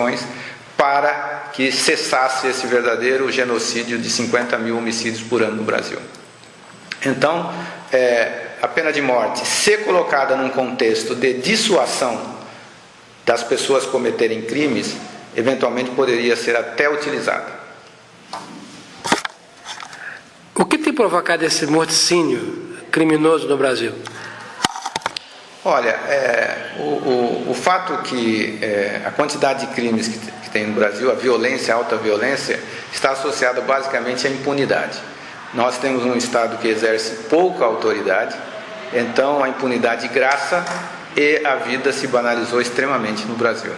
ações para que cessasse esse verdadeiro genocídio de 50 mil homicídios por ano no Brasil. Então, a pena de morte, se colocada num contexto de dissuasão das pessoas cometerem crimes, eventualmente poderia ser até utilizada. O que tem provocado esse morticínio criminoso no Brasil? Olha, o fato que a quantidade de crimes que tem no Brasil, a violência, a alta violência, está associada basicamente à impunidade. Nós temos um Estado que exerce pouca autoridade, então a impunidade graça e a vida se banalizou extremamente no Brasil.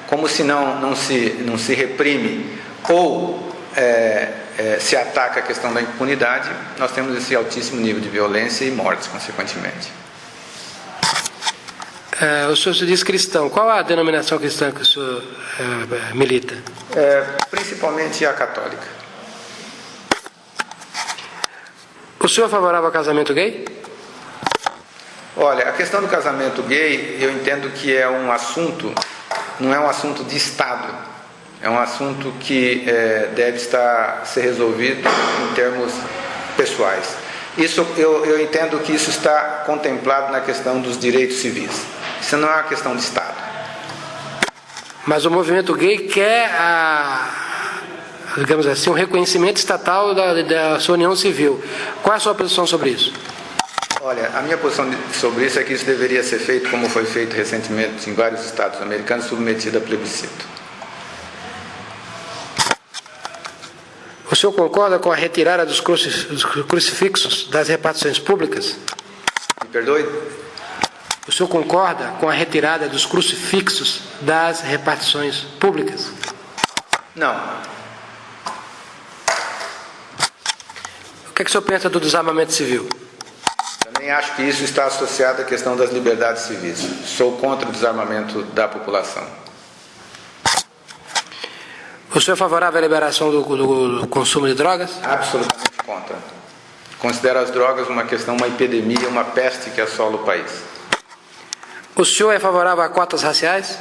Como se não se reprime ou se ataca a questão da impunidade, nós temos esse altíssimo nível de violência e mortes, consequentemente. O senhor se diz cristão. Qual a denominação cristã que o senhor milita? Principalmente a católica. O senhor é favorável ao casamento gay? Olha, a questão do casamento gay, eu entendo que é um assunto, não é um assunto de Estado, é um assunto que deve ser resolvido em termos pessoais. Isso, eu entendo que isso está contemplado na questão dos direitos civis. Isso não é uma questão de Estado. Mas o movimento gay quer, digamos assim, um reconhecimento estatal da sua união civil. Qual é a sua posição sobre isso? Olha, a minha posição sobre isso é que isso deveria ser feito como foi feito recentemente em vários estados americanos, submetido a plebiscito. O senhor concorda com a retirada dos crucifixos das repartições públicas? Me perdoe? O senhor concorda com a retirada dos crucifixos das repartições públicas? Não. O que é que o senhor pensa do desarmamento civil? Também acho que isso está associado à questão das liberdades civis. Sou contra o desarmamento da população. O senhor é favorável à liberação do consumo de drogas? Absolutamente contra. Considero as drogas uma questão, uma epidemia, uma peste que assola o país. O senhor é favorável a cotas raciais?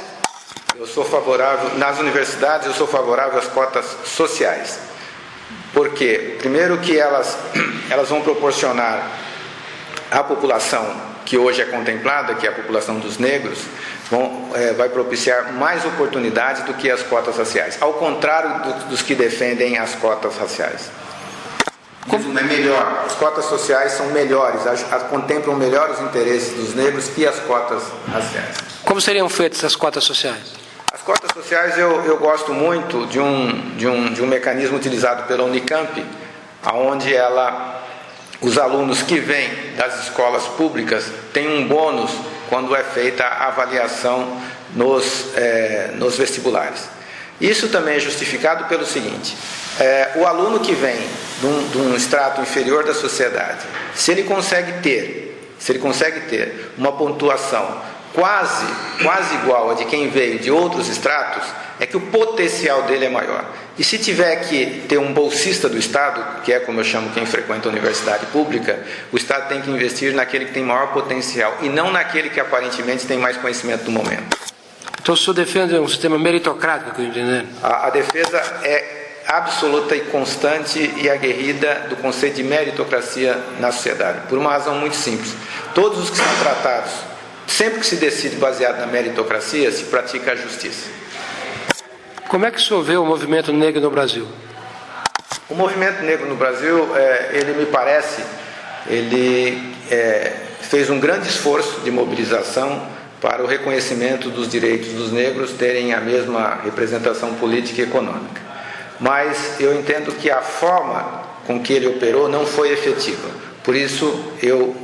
Eu sou favorável, nas universidades eu sou favorável às cotas sociais. Por quê? Primeiro que elas vão proporcionar à população que hoje é contemplada, que é a população dos negros, vai propiciar mais oportunidades do que as cotas raciais, ao contrário dos que defendem as cotas raciais. É melhor, as cotas sociais são melhores, contemplam melhor os interesses dos negros que as cotas raciais. Como seriam feitas as cotas sociais? As cotas sociais eu gosto muito de um mecanismo utilizado pela Unicamp, onde os alunos que vêm das escolas públicas têm um bônus quando é feita a avaliação nos vestibulares. Isso também é justificado pelo seguinte: o aluno que vem de um estrato inferior da sociedade, se ele consegue ter uma pontuação quase igual a de quem veio de outros estratos, é que o potencial dele é maior. E se tiver que ter um bolsista do Estado, que é como eu chamo quem frequenta a universidade pública, o Estado tem que investir naquele que tem maior potencial e não naquele que aparentemente tem mais conhecimento do momento. Então o senhor defende um sistema meritocrático, que eu entendo? A defesa é absoluta e constante e aguerrida do conceito de meritocracia na sociedade, por uma razão muito simples. Todos os que são tratados, sempre que se decide baseado na meritocracia, se pratica a justiça. Como é que o senhor vê o movimento negro no Brasil? O movimento negro no Brasil, ele me parece, fez um grande esforço de mobilização para o reconhecimento dos direitos dos negros terem a mesma representação política e econômica. Mas eu entendo que a forma com que ele operou não foi efetiva. Por isso, eu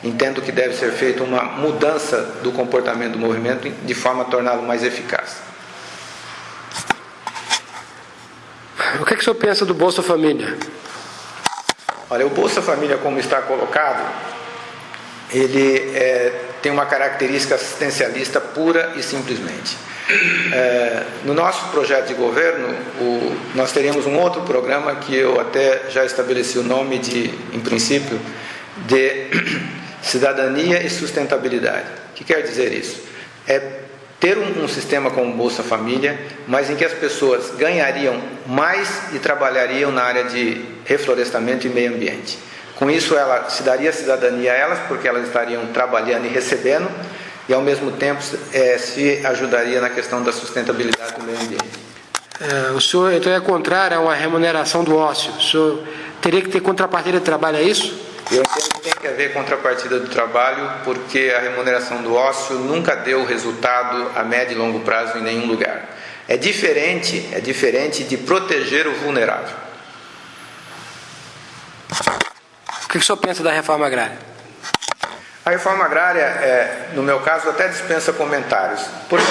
entendo que deve ser feita uma mudança do comportamento do movimento de forma a torná-lo mais eficaz. O que é que o senhor pensa do Bolsa Família? Olha, o Bolsa Família, como está colocado, ele tem uma característica assistencialista pura e simplesmente. No nosso projeto de governo, nós teríamos um outro programa que eu até já estabeleci o nome em princípio, de cidadania e sustentabilidade. O que quer dizer isso? ter um sistema como Bolsa Família, mas em que as pessoas ganhariam mais e trabalhariam na área de reflorestamento e meio ambiente. Com isso, ela se daria cidadania a elas, porque elas estariam trabalhando e recebendo, e ao mesmo tempo se ajudaria na questão da sustentabilidade do meio ambiente. O senhor então é contrário a uma remuneração do ócio? O senhor teria que ter contrapartida de trabalho, é isso? Eu entendo que tem que haver contrapartida do trabalho, porque a remuneração do ócio nunca deu resultado a médio e longo prazo em nenhum lugar. É diferente de proteger o vulnerável. O que o senhor pensa da reforma agrária? A reforma agrária, no meu caso, até dispensa comentários. Porque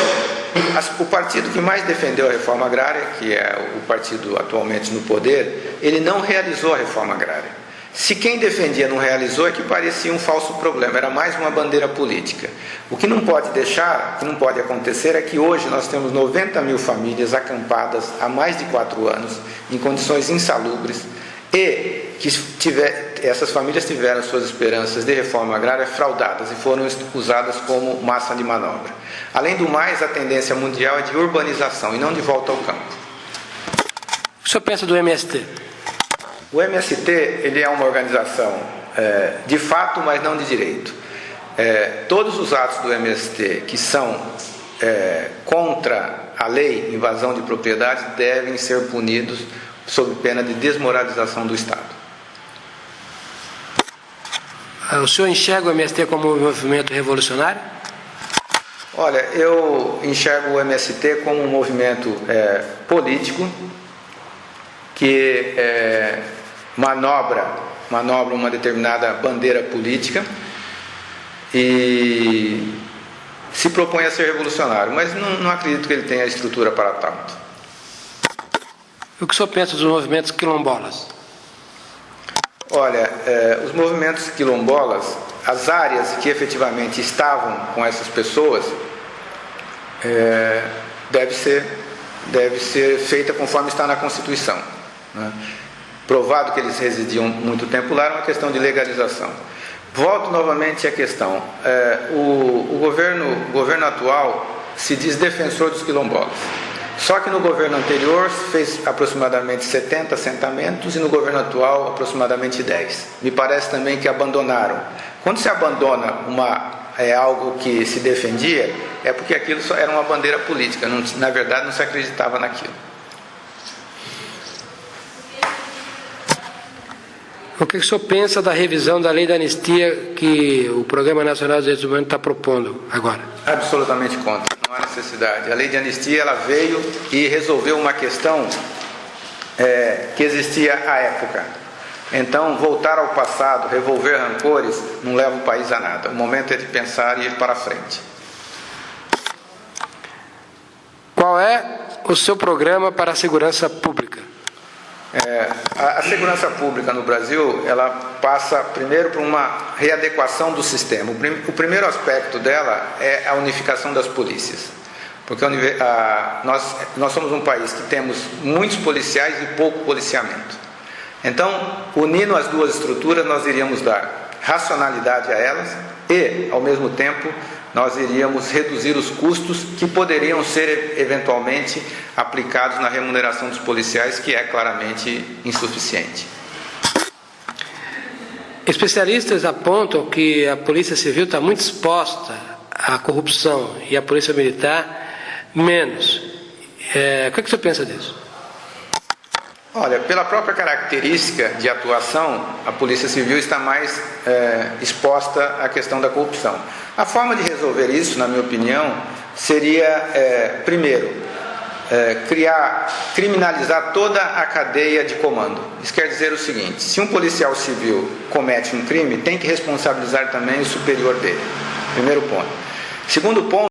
o partido que mais defendeu a reforma agrária, que é o partido atualmente no poder, ele não realizou a reforma agrária. Se quem defendia não realizou, é que parecia um falso problema, era mais uma bandeira política. O que não pode deixar, o que não pode acontecer é que hoje nós temos 90 mil famílias acampadas há mais de 4 anos, em condições insalubres, e que essas famílias tiveram suas esperanças de reforma agrária fraudadas e foram usadas como massa de manobra. Além do mais, a tendência mundial é de urbanização e não de volta ao campo. O que o senhor pensa do MST? O MST ele é uma organização de fato, mas não de direito. Todos os atos do MST que são contra a lei, invasão de propriedade, devem ser punidos sob pena de desmoralização do Estado. O senhor enxerga o MST como um movimento revolucionário? Olha, eu enxergo o MST como um movimento político que manobra uma determinada bandeira política e se propõe a ser revolucionário, mas não acredito que ele tenha a estrutura para tanto. O que o senhor pensa dos movimentos quilombolas? Olha, os movimentos quilombolas, as áreas que efetivamente estavam com essas pessoas, deve ser feita conforme está na Constituição, né? Provado que eles residiam muito tempo lá, era uma questão de legalização. Volto novamente à questão. O governo atual se diz defensor dos quilombolas. Só que no governo anterior fez aproximadamente 70 assentamentos e no governo atual aproximadamente 10. Me parece também que abandonaram. Quando se abandona algo que se defendia, é porque aquilo só era uma bandeira política. Na verdade, não se acreditava naquilo. O que o senhor pensa da revisão da lei da anistia que o Programa Nacional dos Direitos Humanos está propondo agora? Absolutamente contra, não há necessidade. A lei de anistia ela veio e resolveu uma questão que existia à época. Então, voltar ao passado, revolver rancores, não leva o país a nada. O momento é de pensar e ir para frente. Qual é o seu programa para a segurança pública? A segurança pública no Brasil, ela passa primeiro por uma readequação do sistema. O primeiro aspecto dela é a unificação das polícias. Porque nós somos um país que temos muitos policiais e pouco policiamento. Então, unindo as duas estruturas, nós iríamos dar racionalidade a elas e, ao mesmo tempo, nós iríamos reduzir os custos que poderiam ser eventualmente aplicados na remuneração dos policiais, que é claramente insuficiente. Especialistas apontam que a Polícia Civil está muito exposta à corrupção e a Polícia Militar menos. O que o senhor pensa disso? Olha, pela própria característica de atuação, a Polícia Civil está mais exposta à questão da corrupção. A forma de resolver isso, na minha opinião, seria, primeiro, criminalizar toda a cadeia de comando. Isso quer dizer o seguinte: se um policial civil comete um crime, tem que responsabilizar também o superior dele. Primeiro ponto. Segundo ponto,